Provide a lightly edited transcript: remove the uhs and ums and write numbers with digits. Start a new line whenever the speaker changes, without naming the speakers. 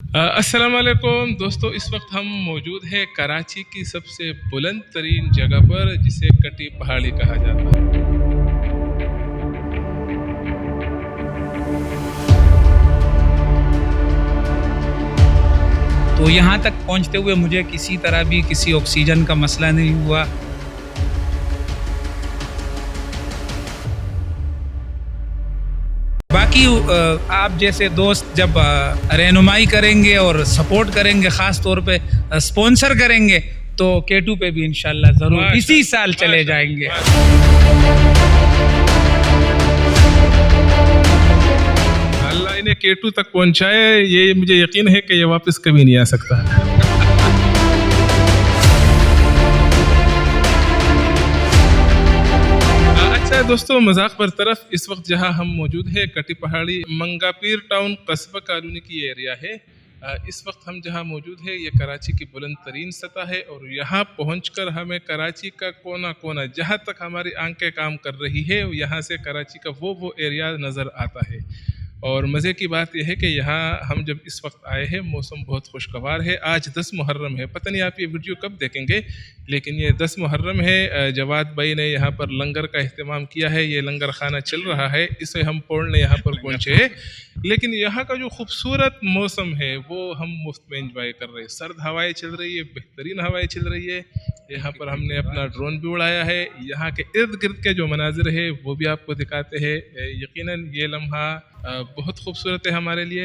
अस्सलाम वालेकुम दोस्तों, इस वक्त हम मौजूद हैं कराची की सबसे बुलंद तरीन जगह पर जिसे कटी पहाड़ी कहा जाता है।
तो यहाँ तक पहुँचते हुए मुझे किसी तरह भी किसी ऑक्सीजन का मसला नहीं हुआ। बाकी आप जैसे दोस्त जब रहनुमाई करेंगे और सपोर्ट करेंगे, ख़ास तौर पे स्पॉन्सर करेंगे, तो K2 पे भी इंशाल्लाह ज़रूर इसी साल चले जाएंगे।
अल्लाह इन्हें K2 तक पहुंचाए, ये मुझे यकीन है कि ये वापस कभी नहीं आ सकता। अच्छा दोस्तों, मजाक बरतरफ, इस वक्त जहां हम मौजूद है कटी पहाड़ी मंगापीर टाउन कस्बा कॉलोनी की एरिया है। इस वक्त हम जहां मौजूद है ये कराची की बुलंद तरीन सतह है और यहाँ पहुंचकर हमें कराची का कोना कोना, जहां तक हमारी आंखें काम कर रही है, यहाँ से कराची का वो एरिया नज़र आता है। और मज़े की बात यह है कि यहाँ हम जब इस वक्त आए हैं मौसम बहुत खुशगवार है। आज 10 मुहर्रम है, पता नहीं आप ये वीडियो कब देखेंगे, लेकिन ये 10 मुहर्रम है। जवाद भाई ने यहाँ पर लंगर का अहतमाम किया है, ये लंगर खाना चल रहा है, इसे हम पौड़ने यहाँ पर पहुँचे हैं। लेकिन यहाँ का जो खूबसूरत मौसम है वो हम मुफ्त में इंजॉय कर रहे हैं। सर्द हवाएं चल रही है, बेहतरीन हवाएं चल रही है। यहाँ पर हमने अपना ड्रोन भी उड़ाया है। यहाँ के इर्द गिर्द के जो मनाजिर है वो भी आपको दिखाते हैं। यकीनन ये लम्हा बहुत खूबसूरत है हमारे लिए।